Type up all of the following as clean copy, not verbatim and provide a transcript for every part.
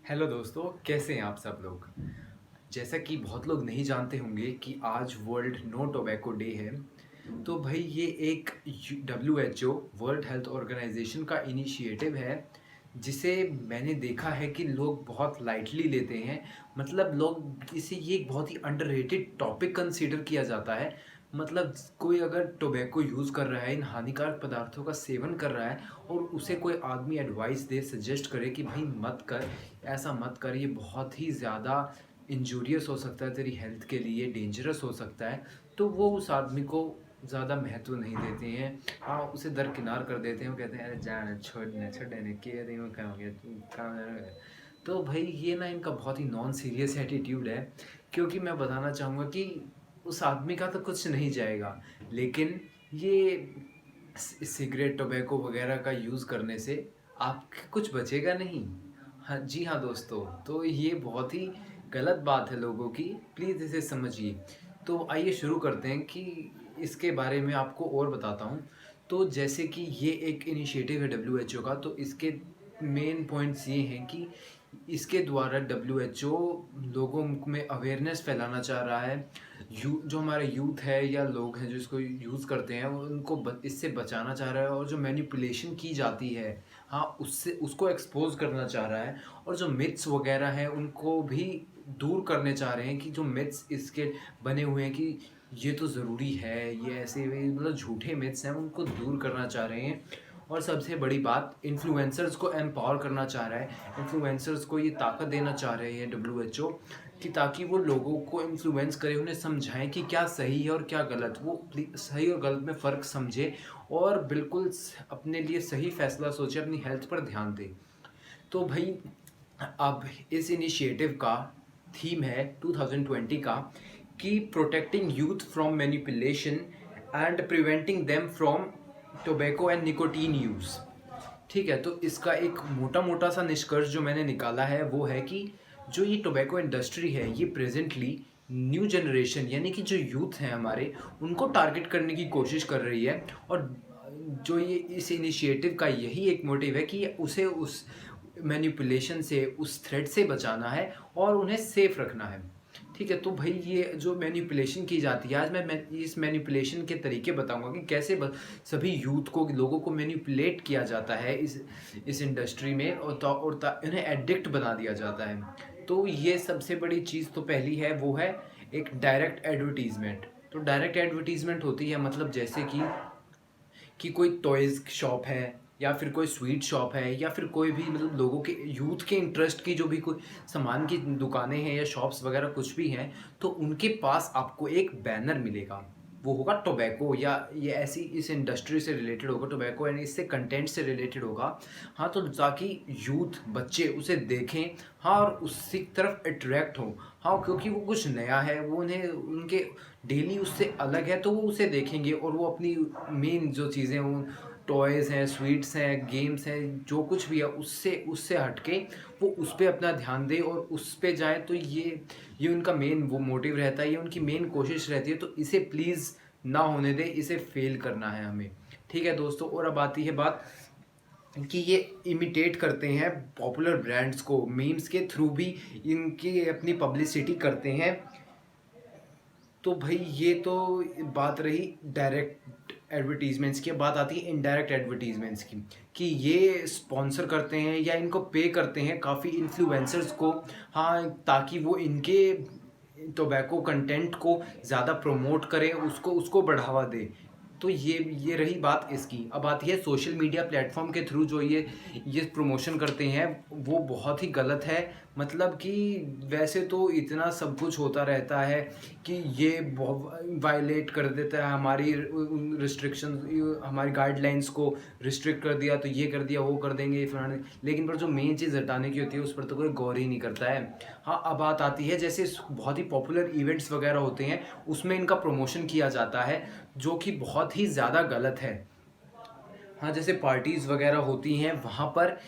Hello दोस्तों, कैसे हैं आप सब लोग। जैसा कि बहुत लोग नहीं जानते होंगे कि आज वर्ल्ड नो टोबैको डे है। तो भाई ये एक WHO वर्ल्ड हेल्थ ऑर्गेनाइजेशन का इनिशिएटिव है, जिसे मैंने देखा है कि लोग बहुत लाइटली लेते हैं। मतलब लोग इसे ये एक बहुत ही अंडररेटेड टॉपिक कंसीडर किया जाता है। मतलब कोई अगर टोबैको यूज़ कर रहा है, इन हानिकारक पदार्थों का सेवन कर रहा है, और उसे कोई आदमी एडवाइस दे, सजेस्ट करे कि भाई मत कर, ऐसा मत कर, ये बहुत ही ज़्यादा इंजूरियस हो सकता है, तेरी हेल्थ के लिए डेंजरस हो सकता है, तो वो उस आदमी को ज़्यादा महत्व नहीं देते हैं। हाँ, उसे दरकिनार कर देते हैं। वो कहते हैं अरे जाने छोड़ने छोड़ने के दिन में क्या हो गया, तो भाई ये ना इनका बहुत ही नॉन सीरियस एटीट्यूड है। क्योंकि मैं बताना चाहूँगा कि उस आदमी का तो कुछ नहीं जाएगा, लेकिन ये सिगरेट टोबैको वगैरह का यूज़ करने से आप कुछ बचेगा नहीं। हाँ जी, हाँ दोस्तों, तो ये बहुत ही गलत बात है लोगों की, प्लीज़ इसे समझिए। तो आइए शुरू करते हैं कि इसके बारे में आपको और बताता हूँ। तो जैसे कि ये एक इनिशिएटिव है WHO का, तो इसके मेन पॉइंट्स ये हैं कि इसके द्वारा WHO लोगों में अवेयरनेस फैलाना चाह रहा है। जो हमारे यूथ है या लोग हैं जो इसको यूज़ करते हैं, वो उनको इससे बचाना चाह रहा है। और जो मैनिपुलेशन की जाती है, हाँ, उससे उसको एक्सपोज करना चाह रहा है। और जो मिथ्स वगैरह हैं उनको भी दूर करने चाह रहे हैं, कि जो मिथ्स इसके बने हुए हैं कि ये तो ज़रूरी है, ये ऐसे मतलब झूठे मिथ्स हैं, उनको दूर करना चाह रहे हैं। और सबसे बड़ी बात, इन्फ्लुएंसर्स को एम्पावर करना चाह रहा है। इन्फ्लुएंसर्स को ये ताकत देना चाह रहे हैं WHO, कि ताकि वो लोगों को इन्फ्लुएंस करें, उन्हें समझाएं कि क्या सही है और क्या गलत। वो सही और गलत में फ़र्क समझे और बिल्कुल अपने लिए सही फैसला सोचे, अपनी हेल्थ पर ध्यान दे। तो भाई अब इस इनिशिएटिव का थीम है 2020 का, कि protecting youth from manipulation and preventing them from tobacco and nicotine use. ठीक है, तो इसका एक मोटा मोटा सा निष्कर्ष जो मैंने निकाला है वो है कि जो ये टोबैको इंडस्ट्री है, ये प्रेजेंटली न्यू जनरेशन यानी कि जो यूथ हैं हमारे, उनको टारगेट करने की कोशिश कर रही है। और जो ये इस इनिशिएटिव का यही एक मोटिव है कि उसे उस मैनिपुलेशन से, उस थ्रेट से बचाना है और उन्हें सेफ रखना है। ठीक है, तो भाई ये जो मैनिपुलेशन की जाती है, आज मैं इस मैनिपुलेशन के तरीके बताऊंगा कि कैसे सभी यूथ को, लोगों को मैनिपुलेट किया जाता है इस इंडस्ट्री में, उन्हें एडिक्ट बना दिया जाता है। तो ये सबसे बड़ी चीज़ तो पहली है, वो है एक डायरेक्ट एडवर्टीजमेंट। तो डायरेक्ट एडवर्टीजमेंट होती है, मतलब जैसे कि कोई टॉयज़ शॉप है, या फिर कोई स्वीट शॉप है, या फिर कोई भी मतलब लोगों के यूथ के इंटरेस्ट की जो भी कोई सामान की दुकानें हैं या शॉप्स वगैरह कुछ भी हैं, तो उनके पास आपको एक बैनर मिलेगा। वो होगा टोबैको, या ये ऐसी इस इंडस्ट्री से रिलेटेड होगा, टोबैको यानी इससे कंटेंट से रिलेटेड होगा। हाँ, तो ताकि यूथ बच्चे उसे देखें, हाँ, और उसी तरफ अट्रैक्ट हों। हाँ, क्योंकि वो कुछ नया है, वो उन्हें उनके डेली उससे अलग है, तो वो उसे देखेंगे और वो अपनी मेन जो चीज़ें, वो टॉयज़ हैं, स्वीट्स हैं, गेम्स हैं, जो कुछ भी है, उससे उससे हट के वो उस पे अपना ध्यान दें और उस पे जाएँ। तो ये उनका मेन वो मोटिव रहता है, ये उनकी मेन कोशिश रहती है। तो इसे प्लीज़ ना होने दें, इसे फेल करना है हमें। ठीक है दोस्तों, और अब आती है बात कि ये इमिटेट करते हैं पॉपुलर ब्रांड्स को, मीम्स के थ्रू भी इनकी अपनी पब्लिसिटी करते हैं। तो भाई ये तो बात रही डायरेक्ट एडवर्टीजमेंट्स की। बात आती है इनडायरेक्ट एडवर्टीजमेंट्स की, कि ये स्पॉन्सर करते हैं या इनको पे करते हैं काफ़ी इन्फ्लुएंसर्स को, हाँ, ताकि वो इनके टोबैको कंटेंट को ज़्यादा प्रमोट करें, उसको उसको बढ़ावा दे। तो ये रही बात इसकी। अब आती है सोशल मीडिया प्लेटफॉर्म के थ्रू जो ये प्रमोशन करते हैं, वो बहुत ही गलत है। मतलब कि वैसे तो इतना सब कुछ होता रहता है कि ये वायलेट कर देता है हमारी रिस्ट्रिक्शन, हमारी गाइडलाइंस को रिस्ट्रिक्ट कर दिया, तो ये कर दिया, वो कर देंगे फलाने, लेकिन पर जो मेन चीज़ हटाने की होती है उस पर तो कोई गौर ही नहीं करता है। हाँ, अब बात आती है जैसे बहुत ही पॉपुलर इवेंट्स वगैरह होते हैं, उसमें इनका प्रमोशन किया जाता है, जो कि बहुत ही ज़्यादा गलत है। हाँ, जैसे पार्टीज़ वगैरह होती हैं, वहाँ पर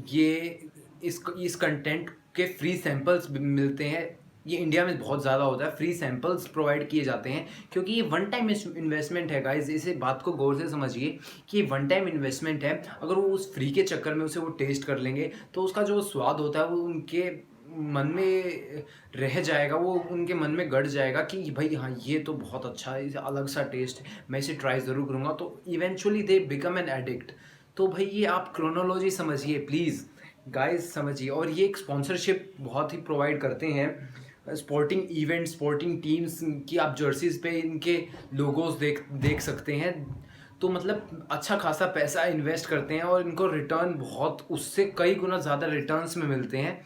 ये इस कंटेंट के फ्री सैंपल्स मिलते हैं, ये इंडिया में बहुत ज़्यादा होता है, फ्री सैंपल्स प्रोवाइड किए जाते हैं, क्योंकि ये वन टाइम इन्वेस्टमेंट है गाइज। इसे बात को गौर से समझिए कि ये वन टाइम इन्वेस्टमेंट है। अगर वो उस फ्री के चक्कर में उसे वो टेस्ट कर लेंगे तो उसका जो स्वाद होता है वो उनके मन में रह जाएगा, वो उनके मन में गड़ जाएगा कि भाई हाँ ये तो बहुत अच्छा है, इसे अलग सा टेस्ट है, मैं इसे ट्राई ज़रूर करूँगा। तो eventually they become an addict. तो भाई ये आप क्रोनोलॉजी समझिए प्लीज़ गाइज, समझिए। और ये एक स्पॉन्सरशिप बहुत ही प्रोवाइड करते हैं, स्पोर्टिंग इवेंट, स्पोर्टिंग टीम्स की आप जर्सीज पे इनके लोगोस देख सकते हैं। तो मतलब अच्छा खासा पैसा इन्वेस्ट करते हैं और इनको रिटर्न बहुत उससे कई गुना ज़्यादा रिटर्न्स में मिलते हैं।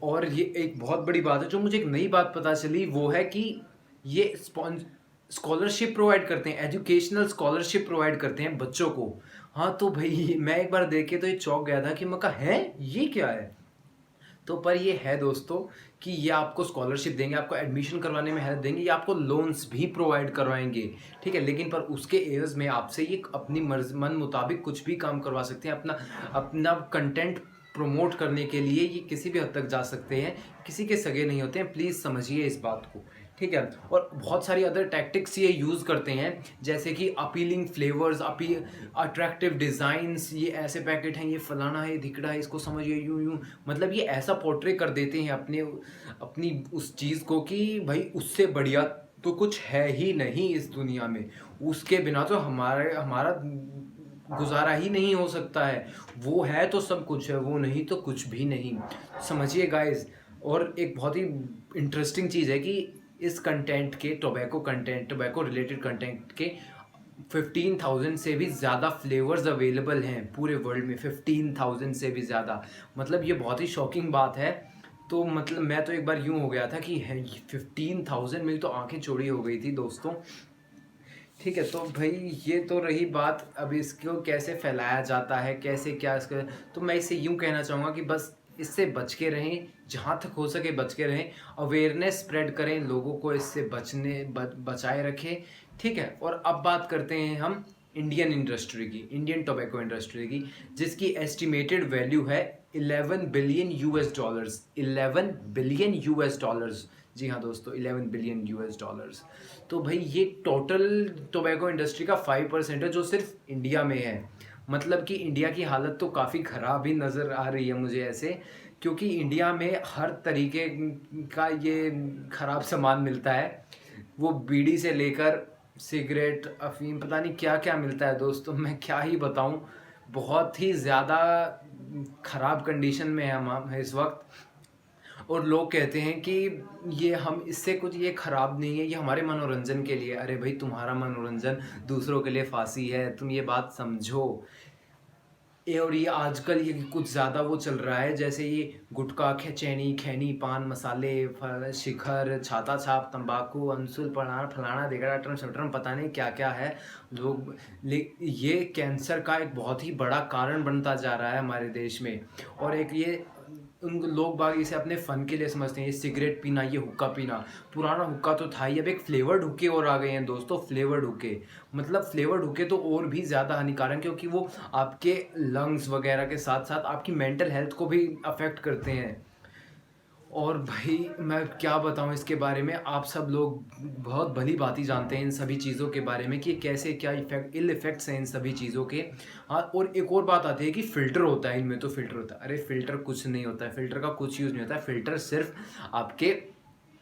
और ये एक बहुत बड़ी बात है। जो मुझे एक नई बात पता चली वो है कि ये स्कॉलरशिप प्रोवाइड करते हैं, एजुकेशनल स्कॉलरशिप प्रोवाइड करते हैं बच्चों को। हाँ तो भाई मैं एक बार देख के तो ये चौंक गया था कि मैं कहा है ये क्या है। तो पर ये है दोस्तों कि ये आपको स्कॉलरशिप देंगे, आपको एडमिशन करवाने में हेल्प देंगे, ये आपको लोन्स भी प्रोवाइड करवाएंगे, ठीक है। लेकिन पर उसके एवज में आपसे ये अपनी मन मुताबिक कुछ भी काम करवा सकते हैं। अपना अपना कंटेंट प्रमोट करने के लिए ये किसी भी हद तक जा सकते हैं, किसी के सगे नहीं होते हैं, प्लीज़ समझिए इस बात को, ठीक है। और बहुत सारी अदर टैक्टिक्स ये यूज़ करते हैं, जैसे कि अपीलिंग फ्लेवर्स, अट्रैक्टिव डिज़ाइंस, ये ऐसे पैकेट हैं, ये फलाना है, धिकड़ा है, इसको समझिए यूँ यूँ। मतलब ये ऐसा पोर्ट्रे कर देते हैं अपनी उस चीज़ को कि भाई उससे बढ़िया तो कुछ है ही नहीं इस दुनिया में, उसके बिना तो हमारा गुजारा ही नहीं हो सकता है। वो है तो सब कुछ है, वो नहीं तो कुछ भी नहीं, समझिए गाइस। और एक बहुत ही इंटरेस्टिंग चीज़ है कि इस कंटेंट के टोबैको रिलेटेड कंटेंट के 15,000 से भी ज़्यादा फ्लेवर्स अवेलेबल हैं पूरे वर्ल्ड में, 15,000 से भी ज़्यादा। मतलब ये बहुत ही शॉकिंग बात है। तो मतलब मैं तो एक बार यूँ हो गया था कि है 15,000, मेरी तो आंखें चौड़ी हो गई थी दोस्तों, ठीक है। तो भाई ये तो रही बात, अब इसको कैसे फैलाया जाता है, कैसे क्या इसका। तो मैं इसे यूँ कहना चाहूँगा कि बस इससे बच के रहें, जहाँ तक हो सके बच के रहें, अवेयरनेस स्प्रेड करें, लोगों को इससे बचाए रखें, ठीक है। और अब बात करते हैं हम इंडियन टोबैको इंडस्ट्री की, जिसकी एस्टिमेटेड वैल्यू है 11 billion US dollars, 11 billion US dollars. जी हाँ दोस्तों, 11 बिलियन US डॉलर्स। तो भाई ये टोटल टोबैको इंडस्ट्री का 5% है जो सिर्फ इंडिया में है। मतलब कि इंडिया की हालत तो काफ़ी ख़राब ही नज़र आ रही है मुझे ऐसे, क्योंकि इंडिया में हर तरीके का ये ख़राब सामान मिलता है। वो बीड़ी से लेकर सिगरेट, अफीम, पता नहीं क्या क्या मिलता है दोस्तों, मैं क्या ही बताऊं। बहुत ही ज़्यादा ख़राब कंडीशन में है हम इस वक्त। और लोग कहते हैं कि ये हम इससे कुछ, ये ख़राब नहीं है, ये हमारे मनोरंजन के लिए। अरे भाई तुम्हारा मनोरंजन दूसरों के लिए फांसी है, तुम ये बात समझो। और ये आजकल ये कुछ ज़्यादा वो चल रहा है, जैसे ये गुटखा, खैनी, पान मसाले, शिखर, छाता छाप, तंबाकू, अंसुल, फलाना फलाना दिगड़ा टर्म शटरम, पता नहीं क्या क्या है। लोग ये कैंसर का एक बहुत ही बड़ा कारण बनता जा रहा है हमारे देश में। और एक ये उन लोग बाग इसे अपने फ़न के लिए समझते हैं, ये सिगरेट पीना, ये हुक्का पीना। पुराना हुक्का तो था ही, अब एक फ्लेवर्ड हुक्के और आ गए हैं दोस्तों, फ्लेवर्ड हुक्के। मतलब फ्लेवर्ड हुक्के तो और भी ज़्यादा हानिकारक, क्योंकि वो आपके लंग्स वगैरह के साथ साथ आपकी मेंटल हेल्थ को भी अफेक्ट करते हैं। और भाई मैं क्या बताऊं इसके बारे में, आप सब लोग बहुत भली भांति जानते हैं इन सभी चीज़ों के बारे में कि कैसे क्या इफ़ेक्ट्स हैं इन सभी चीज़ों के। हाँ, और एक और बात आती है कि फ़िल्टर होता है इनमें, तो फ़िल्टर होता है, अरे फ़िल्टर कुछ नहीं होता है, फ़िल्टर का कुछ यूज़ नहीं होता है। फ़िल्टर सिर्फ आपके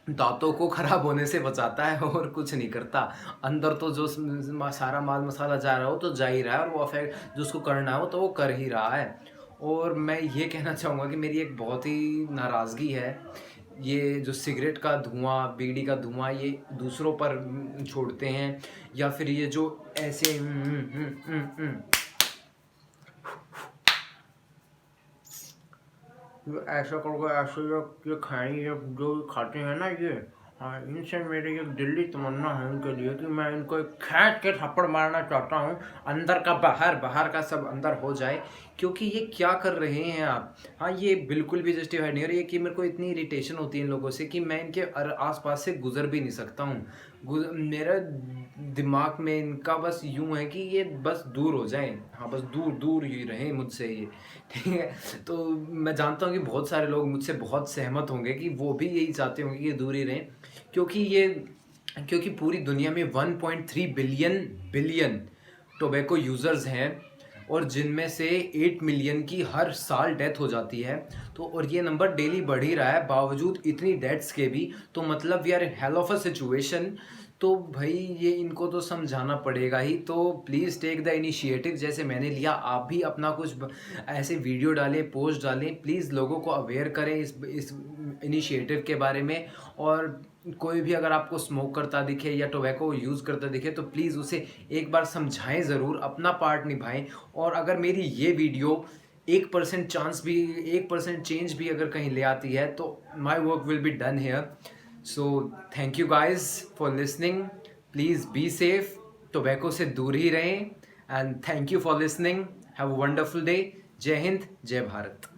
दांतों को ख़राब होने से बचाता है और कुछ नहीं करता। अंदर तो जो सारा माल मसाला जा रहा हो तो जा ही रहा है, और वो अफेक्ट जो उसको करना हो तो वो कर ही रहा है। और मैं ये कहना चाहूँगा कि मेरी एक बहुत ही नाराज़गी है, ये जो सिगरेट का धुआं, बीड़ी का धुआं ये दूसरों पर छोड़ते हैं, या फिर ये जो ऐसे ऐसा करके ऐसे ये खैनी जो खाते हैं ना ये, हाँ, इनसे मेरी एक दिल्ली तमन्ना है उनके लिए कि मैं इनको एक खींच के थप्पड़ मारना चाहता हूँ, अंदर का बाहर, बाहर का सब अंदर हो जाए। क्योंकि ये क्या कर रहे हैं आप। हाँ, ये बिल्कुल भी जस्टिफाइड नहीं, और ये कि मेरे को इतनी इरिटेशन होती है इन लोगों से कि मैं इनके आस-पास से गुज़र भी नहीं सकता हूँ। मेरा दिमाग में इनका बस यूँ है कि ये बस दूर हो जाएँ। हाँ, बस दूर-दूर ही रहें मुझसे ये, ठीक है? तो मैं जानता हूँ कि बहुत सारे लोग मुझसे बहुत सहमत होंगे कि वो भी यही चाहते होंगे कि ये दूर ही रहें, क्योंकि पूरी दुनिया में 1.3 बिलियन टोबैको यूज़र्स हैं, और जिनमें से 8 मिलियन की हर साल डेथ हो जाती है। तो और ये नंबर डेली बढ़ ही रहा है बावजूद इतनी डेथ्स के भी। तो मतलब we are in hell of a situation. तो भाई ये इनको तो समझाना पड़ेगा ही। तो प्लीज़ टेक द इनिशिएटिव, जैसे मैंने लिया आप भी अपना कुछ ऐसे वीडियो डालें, पोस्ट डालें, प्लीज़ लोगों को अवेयर करें इस इनिशिएटिव के बारे में। और कोई भी अगर आपको स्मोक करता दिखे या टोबैको यूज़ करता दिखे तो प्लीज़ उसे एक बार समझाएं ज़रूर, अपना पार्ट निभाएं। और अगर मेरी ये वीडियो 1% चेंज भी अगर कहीं ले आती है तो my work will be done here. So thank you guys for listening. Please be safe, tobacco से दूर ही रहें। And thank you for listening. Have a wonderful day. जय हिंद, जय भारत।